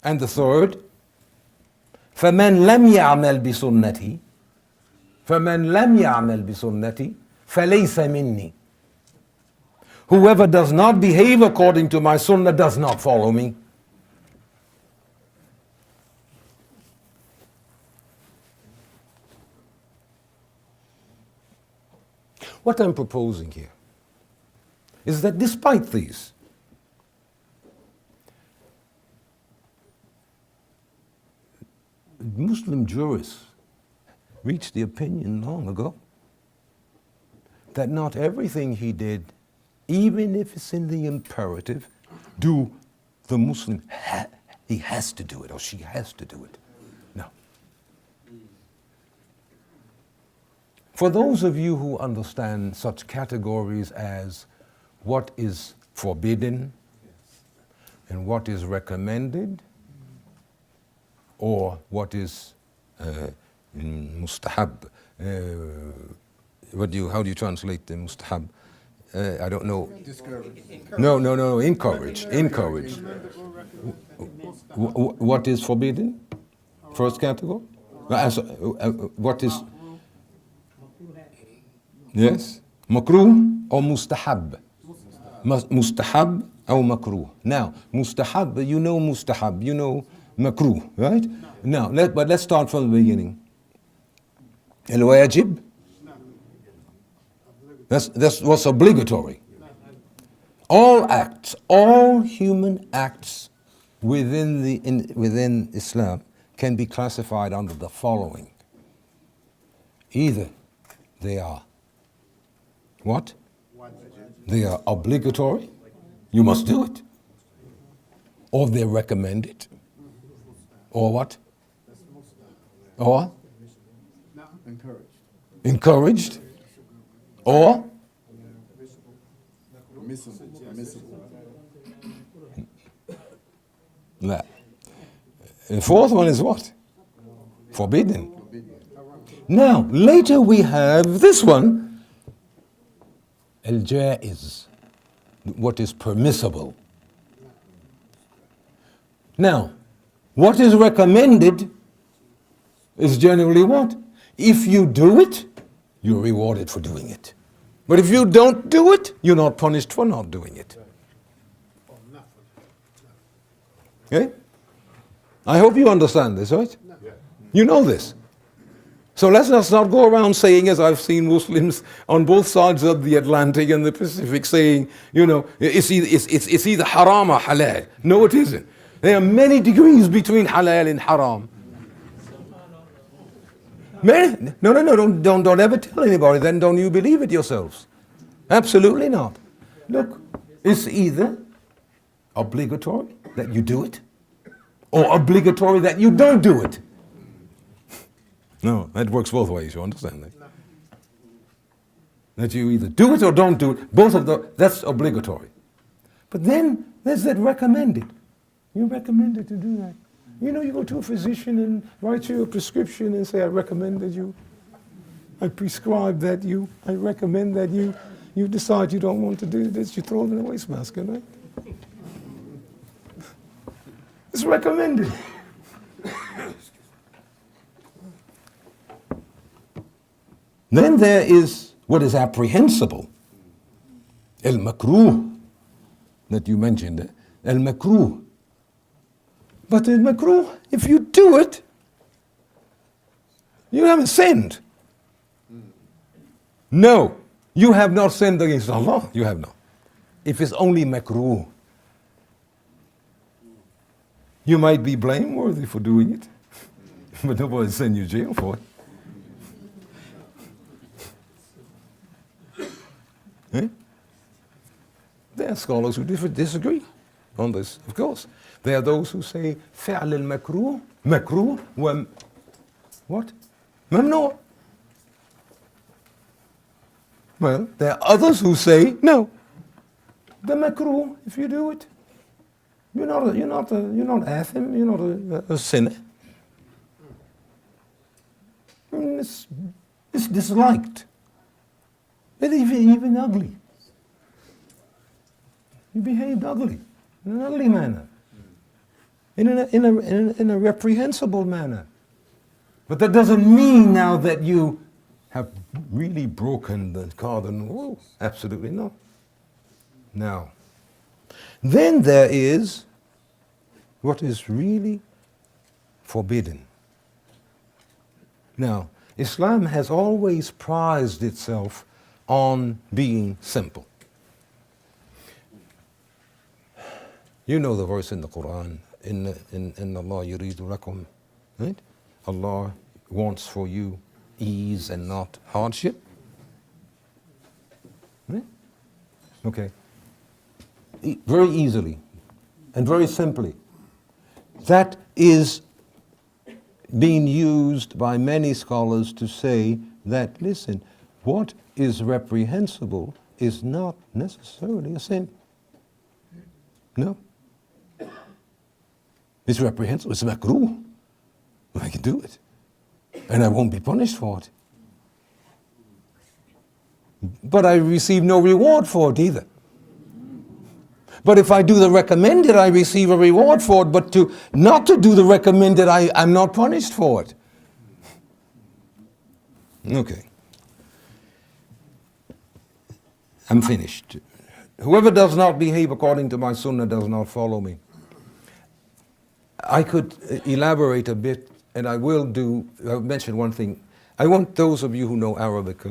And the third, فَمَنْ لَمْ يَعْمَلْ بِسُنَّتِي فَمَنْ لَمْ يَعْمَلْ بِسُنَّتِي فَلَيْسَ مِنِّي. Whoever does not behave according to my sunnah does not follow me. What I'm proposing here is that despite these, Muslim jurists reached the opinion long ago that not everything he did, even if it's in the imperative, do the Muslim, he has to do it or she has to do it. No. For those of you who understand such categories as what is forbidden and what is recommended, or what is mustahab. How do you translate the mustahab? I don't know. No, encourage. What is forbidden? First category? What is? Yes? Makruh or mustahab? Mustahab or makruh. Now, mustahab, you know mustahab, you know makruh, right? Now, let's start from the beginning. Al-wajib, that's what's obligatory. All acts, all human acts within Islam can be classified under the following. Either they are what? They are obligatory, you must do it. Or they're recommended. Or what? Or? Encouraged. Or? No. The fourth one is what? Forbidden. Now, later we have this one, al-jaiz, what is permissible. Now, what is recommended is generally what? If you do it, you're rewarded for doing it. But if you don't do it, you're not punished for not doing it. Okay? I hope you understand this, right? You know this. So let's not go around saying, as I've seen Muslims on both sides of the Atlantic and the Pacific saying, it's either haram or halal. No, it isn't. There are many degrees between halal and haram. No, don't ever tell anybody, then don't you believe it yourselves. Absolutely not. Look, it's either obligatory that you do it, or obligatory that you don't do it. No, that works both ways, you understand that? That you either do it or don't do it, both of those, that's obligatory. But then there's that recommended. You're recommended to do that. You go to a physician and write you a prescription and say, I recommend that I prescribe that I recommend that you decide you don't want to do this, you throw it in the wastebasket, right? It's recommended. Then there is what is apprehensible. Al-makruh, that you mentioned. Al-makruh. But in makruh, if you do it, you haven't sinned. No, you have not sinned against Allah. You have not. If it's only makruh, you might be blameworthy for doing it, but nobody send you to jail for it. Eh? There are scholars who disagree on this, of course. There are those who say فعل المكروه مكروه what? ممنوع. Well, there are others who say no. The makruh, if you do it, you're not athim, you're not a sinner. I mean, it's disliked. It's even ugly. You behaved ugly, in an ugly manner, in a reprehensible manner. But that doesn't mean now that you have really broken the cardinal rule. Absolutely not. Now, then there is what is really forbidden. Now, Islam has always prized itself on being simple. You know the verse in the Quran, in Allah yuridu lakum, right? Allah wants for you ease and not hardship. Right? Okay. Very easily and very simply. That is being used by many scholars to say that, listen, what is reprehensible is not necessarily a sin. No. It's reprehensible, it's makruh. I can do it. And I won't be punished for it. But I receive no reward for it either. But if I do the recommended, I receive a reward for it. But not to do the recommended, I'm not punished for it. Okay. I'm finished. Whoever does not behave according to my sunnah does not follow me. I could elaborate a bit, and I will I'll mention one thing. I want those of you who know Arabic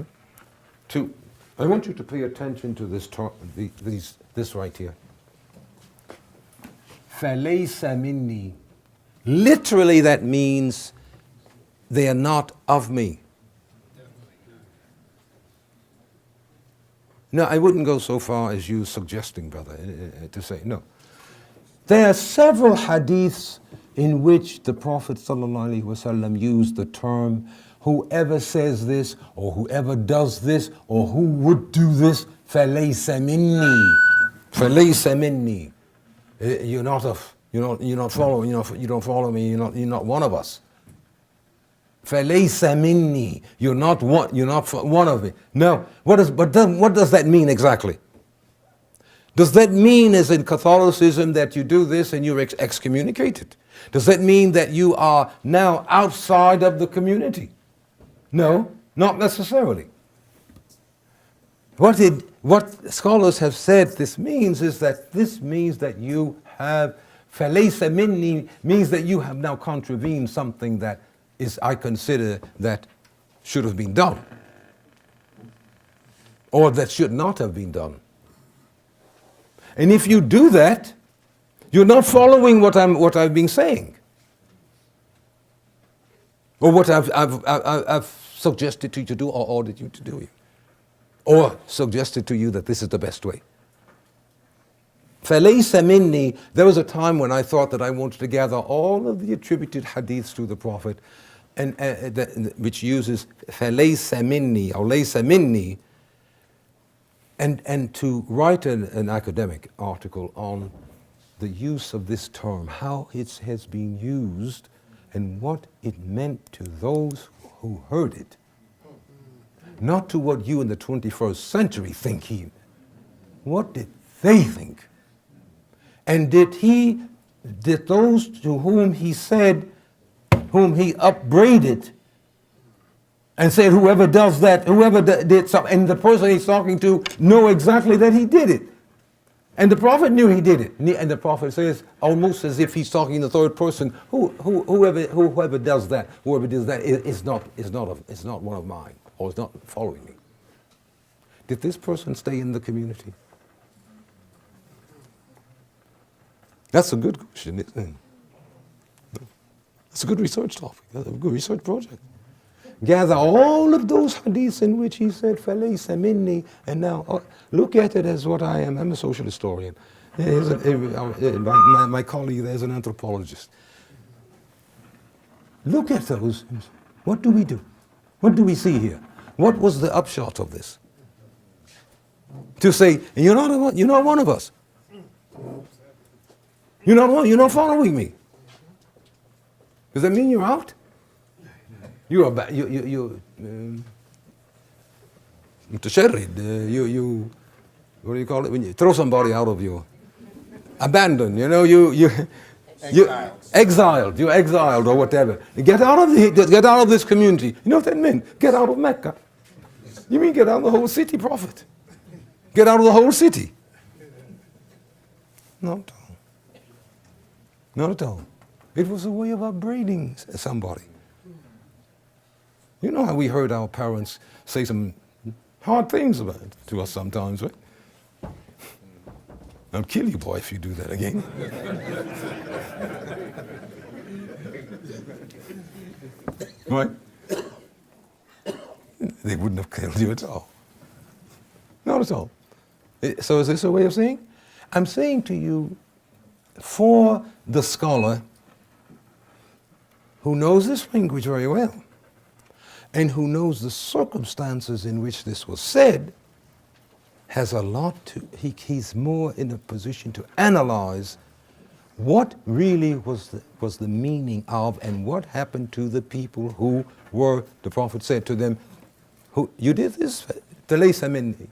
I want you to pay attention to this right here. فَلَيْسَ مِنِّي. Literally that means they are not of me. No, I wouldn't go so far as you suggesting, brother, to say no. There are several hadiths in which the Prophet ﷺ used the term, whoever says this, or whoever does this, or who would do this, فَلَيْسَ مِنِّي. فَلَيْسَ مِنِّي. You don't follow me, you're not one of us. فَلَيْسَ مِنِّي. You're not one of it. No. What does that mean exactly? Does that mean, as in Catholicism, that you do this and you're excommunicated? Does that mean that you are now outside of the community? No, not necessarily. What scholars have said this means is that this means that you have, فَلَيْسَ مِنِّي means that you have now contravened something that I consider that should have been done, or that should not have been done. And if you do that, you're not following what I've been saying, or what I've suggested to you to do, or ordered you to do, or suggested to you that this is the best way. فَلَيْسَ مِنِّي. There was a time when I thought that I wanted to gather all of the attributed hadiths to the Prophet, which uses فَلَيْسَ مِنِّي or لَيْسَ مِنِّي, and to write an academic article on the use of this term, how it has been used, and what it meant to those who heard it. Not to what you in the 21st century think what did they think? And did those to whom he said, whom he upbraided, and said whoever does that, whoever did something, and the person he's talking to know exactly that he did it. And the Prophet knew he did it. And the Prophet says, almost as if he's talking in the third person, whoever does that is not one of mine, or is not following me. Did this person stay in the community? That's a good question, isn't it? That's a good research topic, a good research project. Gather all of those hadiths in which he said, فَلَيْسَ مِنِّي, and now look at it as what I am. I'm a social historian. My colleague there is an anthropologist. Look at those. What do we do? What do we see here? What was the upshot of this? To say, you're not one of us. You're not following me. Does that mean you're out? You متشرد. What do you call it when you throw somebody out of your abandon? Exiled. You're exiled or whatever. Get out of this community. You know what that meant? Get out of Mecca. You mean get out of the whole city, Prophet? Get out of the whole city? Not at all. Not at all. It was a way of upbraiding somebody. You know how we heard our parents say some hard things about it to us sometimes, right? I'll kill you, boy, if you do that again. Right? They wouldn't have killed you at all. Not at all. So is this a way of saying? I'm saying to you, for the scholar who knows this language very well, and who knows the circumstances in which this was said, has a lot to, he's more in a position to analyze what really was the meaning of, and what happened to the people who were, the Prophet said to them, you did this, فَلَيْسَ مِنِّي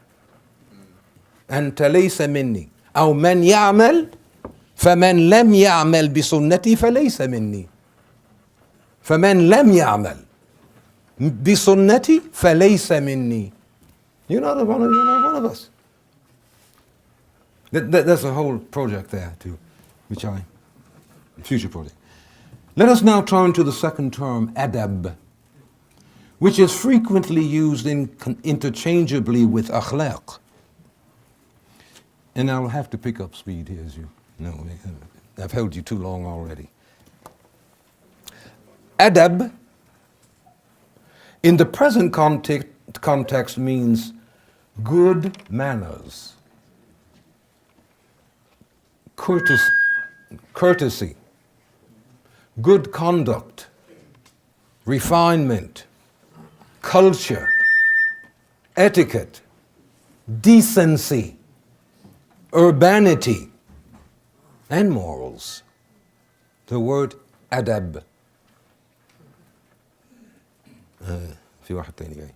أَنْتَ لَيْسَ مِنِّي أو مَنْ يَعْمَلْ فَمَنْ لَمْ يَعْمَلْ بِسُنَّتِي فَلَيْسَ مِنِّي فَمَنْ لَمْ يَعْمَلْ بِسُنَّتِي فَلَيْسَ مِنِّي. You're not one of us. There's a whole project there too, future project. Let us now turn to the second term, adab, which is frequently used interchangeably with akhlaq. And I'll have to pick up speed here, as you know. I've held you too long already. Adab, in the present context, means good manners, courtesy, good conduct, refinement, culture, etiquette, decency, urbanity, and morals. The word adab. في واحد تاني جاي.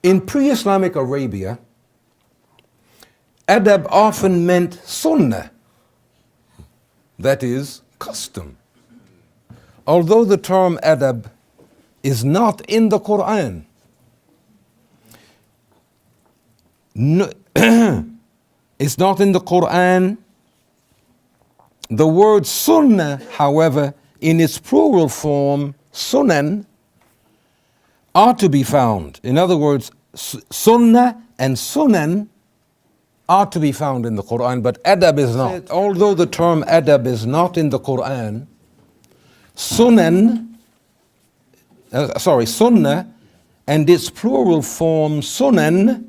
In pre-Islamic Arabia, adab often meant sunnah, that is, custom. Although the term adab is not in the Quran, it's not in the Quran. The word sunnah, however, in its plural form, sunan, are to be found. In other words, sunnah and sunan are to be found in the Quran, but adab is not. Although the term adab is not in the Quran, sunnah and its plural form, sunan,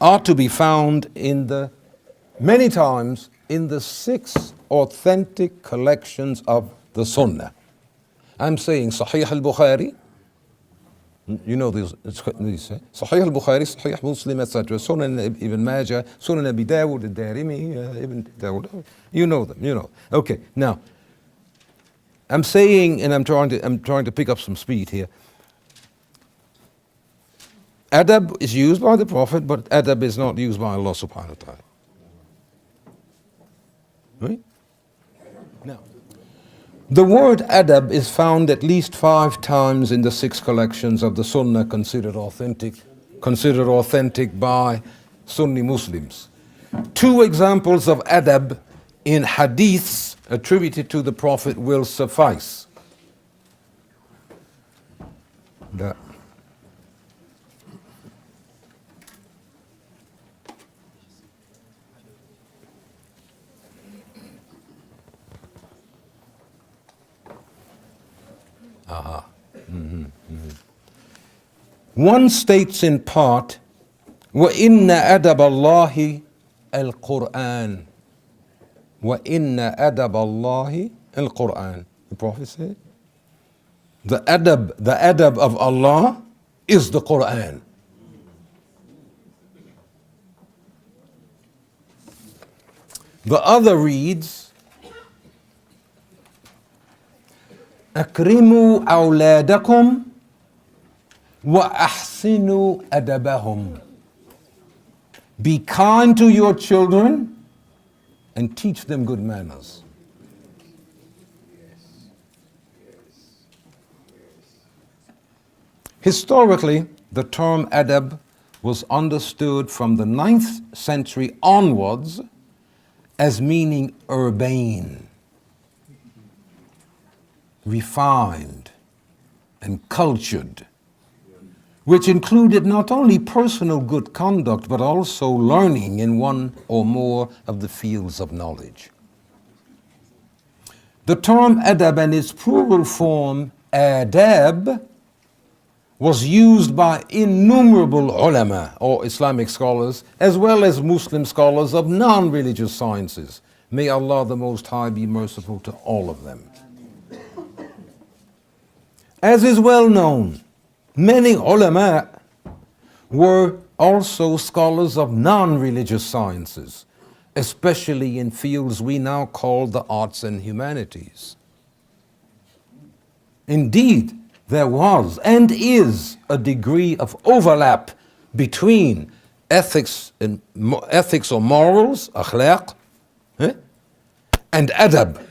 are to be found many times in the 6 authentic collections of the Sunnah. I'm saying Sahih al-Bukhari, you know these, Sahih al-Bukhari, Sahih Muslim, etc. Sunan Ibn Majah, Sunan Abi Dawud, al-Darimi, Ibn Dawud. You know them. Okay, now, I'm saying, and I'm trying to pick up some speed here. Adab is used by the Prophet, but adab is not used by Allah subhanahu wa ta'ala. Right? Now, the word adab is found at least 5 times in the 6 collections of the Sunnah considered authentic by Sunni Muslims. Two examples of adab in hadiths attributed to the Prophet will suffice. The One states in part, وَإِنَّ أَدَبَ اللَّهِ الْقُرْآنِ وَإِنَّ أَدَبَ اللَّهِ الْقُرْآنِ. The Prophet said, the adab of Allah is the Quran. The other reads, أَكْرِمُوا أَوْلَادَكُمْ وَأَحْسِنُوا أَدَبَهُمْ. Be kind to your children and teach them good manners. Historically, the term adab was understood from the 9th century onwards as meaning urbane, refined, and cultured, which included not only personal good conduct but also learning in one or more of the fields of knowledge. The term adab and its plural form adab was used by innumerable ulama or Islamic scholars as well as Muslim scholars of non-religious sciences. May Allah the Most High be merciful to all of them. As is well known, many ulama were also scholars of non-religious sciences, especially in fields we now call the arts and humanities. Indeed, there was and is a degree of overlap between ethics or morals, akhlaq, and adab,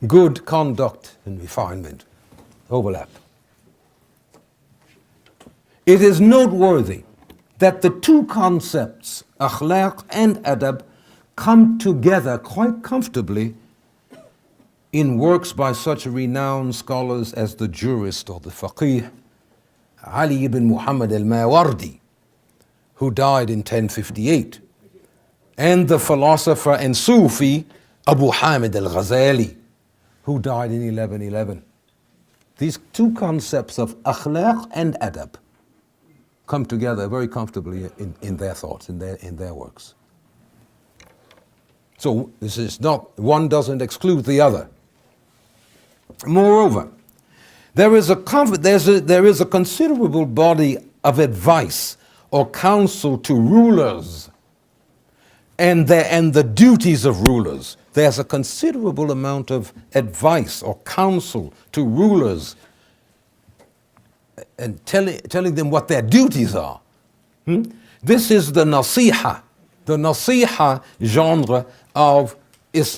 good conduct and refinement. Overlap. It is noteworthy that the two concepts, akhlaq and adab, come together quite comfortably in works by such renowned scholars as the jurist or the faqih Ali ibn Muhammad al-Mawardi, who died in 1058, and the philosopher and Sufi Abu Hamid al-Ghazali, who died in 1111. These two concepts of akhlaq and adab come together very comfortably in their thoughts, in their works. So this is not, one doesn't exclude the other. Moreover, there is a considerable body of advice or counsel to rulers and the duties of rulers. There's a considerable amount of advice or counsel to rulers and telling them what their duties are. This is the nasiha genre of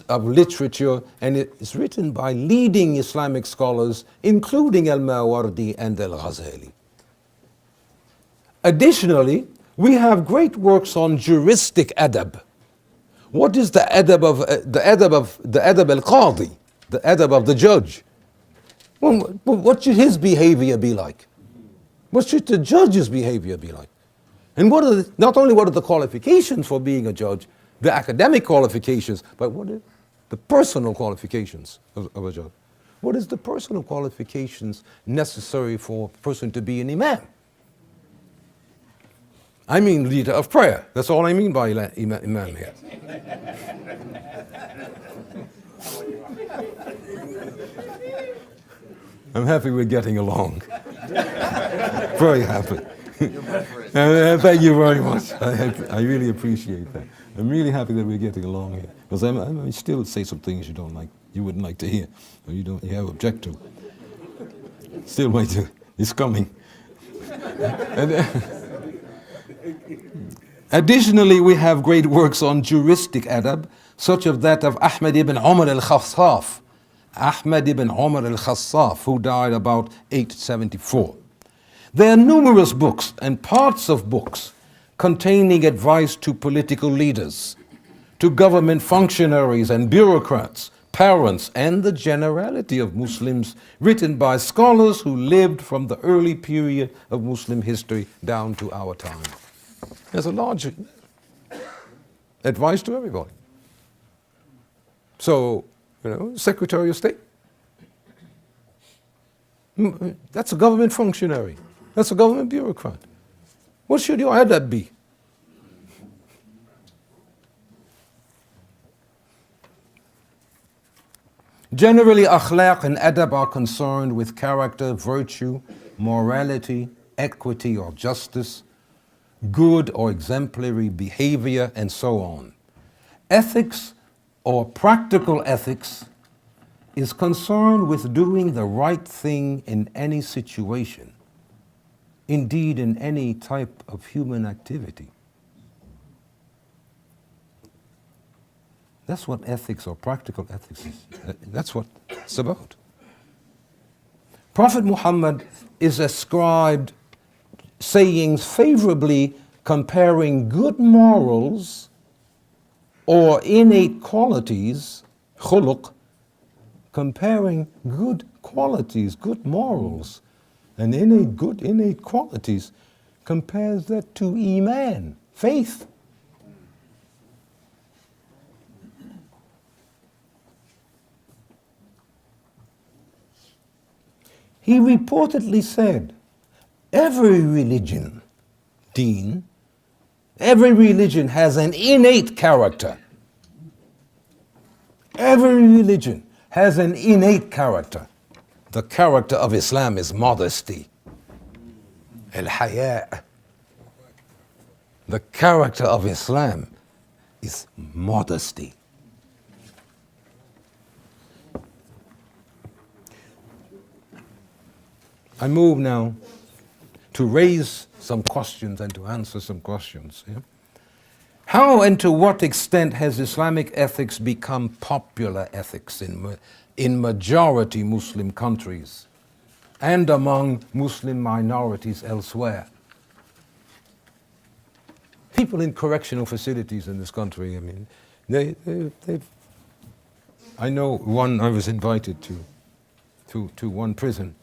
literature, and it is written by leading Islamic scholars, including al-Mawardi and al-Ghazali. Additionally, we have great works on juristic adab. What is the adab al-Qadi, the adab of the judge? Well, what should his behavior be like? What should the judge's behavior be like? And not only what are the qualifications for being a judge, the academic qualifications, but what are the personal qualifications of a judge? What is the personal qualifications necessary for a person to be an imam? I mean leader of prayer. That's all I mean by imam here. I'm happy we're getting along. Very happy. Thank you very much. I really appreciate that. I'm really happy that we're getting along here. Because I may still say some things you don't like, you wouldn't like to hear, or you have object to. Still wait to, it's coming. Additionally, we have great works on juristic adab, such as that of Ahmad ibn Umar al-Khassaf. Ahmad ibn Umar al-Khassaf, who died about 874. There are numerous books and parts of books containing advice to political leaders, to government functionaries and bureaucrats, parents, and the generality of Muslims, written by scholars who lived from the early period of Muslim history down to our time. There's a large advice to everybody. So, Secretary of State, that's a government functionary. That's a government bureaucrat. What should your adab be? Generally, akhlaq and adab are concerned with character, virtue, morality, equity or justice, good or exemplary behavior, and so on. Ethics or practical ethics is concerned with doing the right thing in any situation, indeed in any type of human activity. That's what ethics or practical ethics is. That's what it's about. Prophet Muhammad is ascribed sayings favorably comparing good morals or innate qualities, khuluq, comparing good qualities, good morals, and innate qualities, compares that to iman, faith. He reportedly said, every religion, deen, every religion has an innate character. Every religion has an innate character. The character of Islam is modesty. Al-haya. The character of Islam is modesty. I move now to raise some questions and to answer some questions. Yeah? How and to what extent has Islamic ethics become popular ethics in majority Muslim countries and among Muslim minorities elsewhere? People in correctional facilities in this country, I mean, I know one, I was invited to one prison,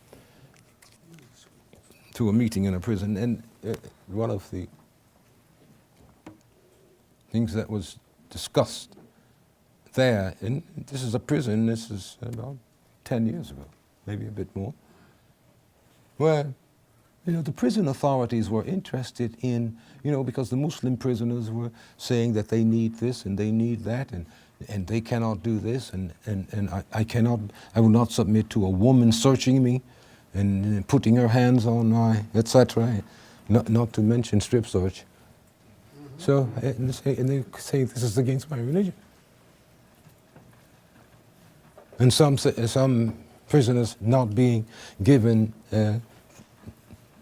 to a meeting in a prison, and one of the things that was discussed there, and this is a prison, this is about 10 years ago, maybe a bit more, where the prison authorities were interested in, because the Muslim prisoners were saying that they need this and they need that, and they cannot do this, and I will not submit to a woman searching me and putting her hands on my, etc., not to mention strip search. So, and they say this is against my religion. And some prisoners not being given,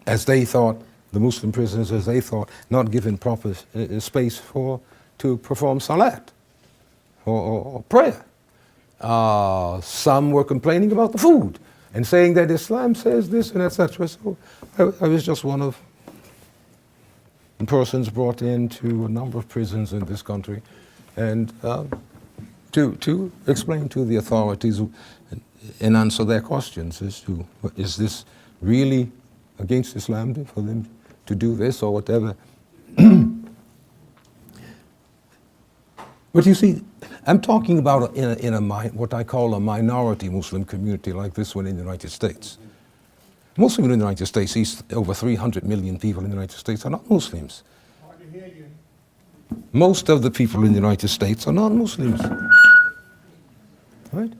as they thought, the Muslim prisoners, as they thought, not given proper space to perform salat or prayer. Some were complaining about the food and saying that Islam says this and etc. So I was just one of the persons brought into a number of prisons in this country, and to explain to the authorities and answer their questions as to, is this really against Islam for them to do this or whatever. But you see, I'm talking about what I call a minority Muslim community like this one in the United States. Most people in the United States, over 300 million people in the United States, are not Muslims. Hard to hear you. Most of the people in the United States are not Muslims. Right?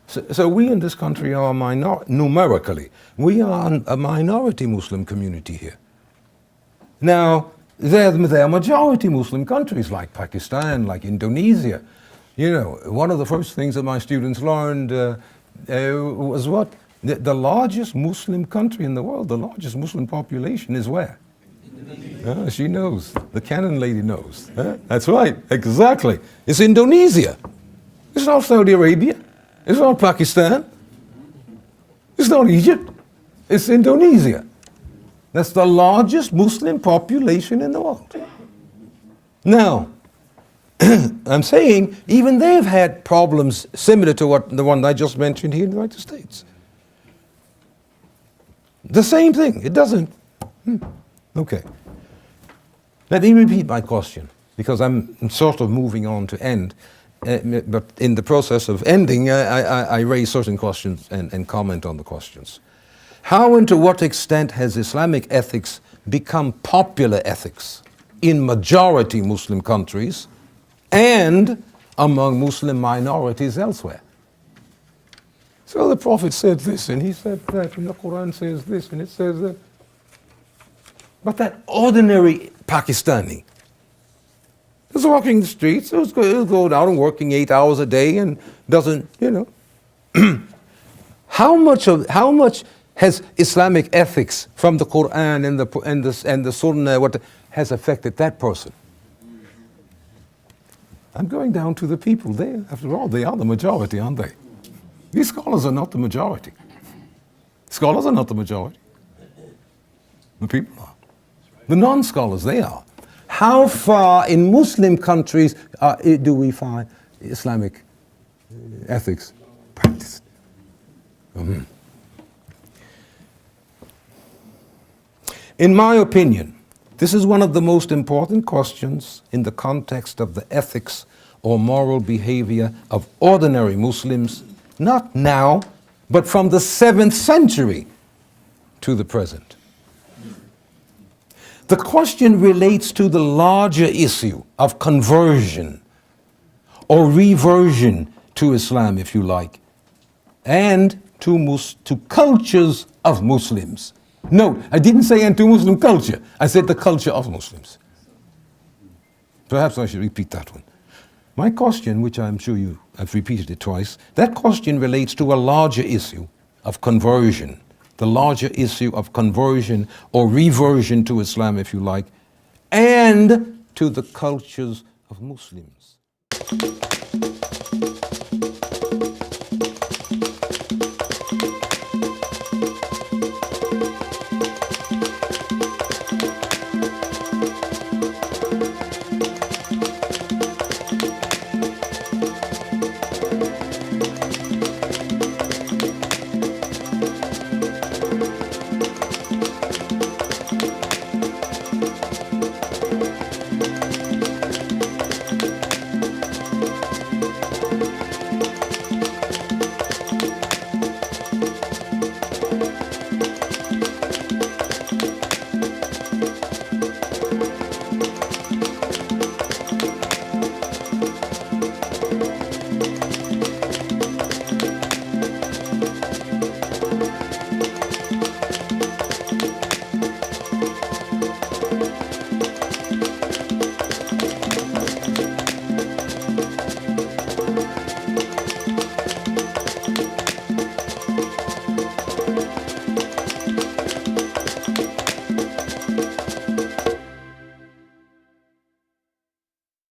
So we in this country are numerically, we are a minority Muslim community here. Now, there are majority Muslim countries like Pakistan, like Indonesia. One of the first things that my students learned was what? The largest Muslim country in the world, the largest Muslim population is where? Indonesia. She knows. The Canon lady knows. That's right, exactly. It's Indonesia. It's not Saudi Arabia. It's not Pakistan. It's not Egypt. It's Indonesia. That's the largest Muslim population in the world. Now, I'm saying even they've had problems similar to the one I just mentioned here in the United States. The same thing. It doesn't. Okay. Let me repeat my question, because I'm sort of moving on to end. But in the process of ending, I raise certain questions and comment on the questions. How and to what extent has Islamic ethics become popular ethics in majority Muslim countries and among Muslim minorities elsewhere? So the Prophet said this, and he said that, and the Quran says this, and it says that. But that ordinary Pakistani is walking the streets, he'll go out and working 8 hours a day and doesn't, how much has Islamic ethics from the Quran and the Sunnah has affected that person? I'm going down to the people there. After all, they are the majority, aren't they? These scholars are not the majority. Scholars are not the majority. The people are. The non-scholars, they are. How far in Muslim countries do we find Islamic ethics practiced? In my opinion, this is one of the most important questions in the context of the ethics or moral behavior of ordinary Muslims, not now, but from the 7th century to the present. The question relates to the larger issue of conversion or reversion to Islam, if you like, and to cultures of Muslims. Note, I didn't say into Muslim culture. I said the culture of Muslims. Perhaps I should repeat that one. My question, which I'm sure I've repeated it twice, that question relates to a larger issue of conversion, the larger issue of conversion or reversion to Islam, if you like, and to the cultures of Muslims.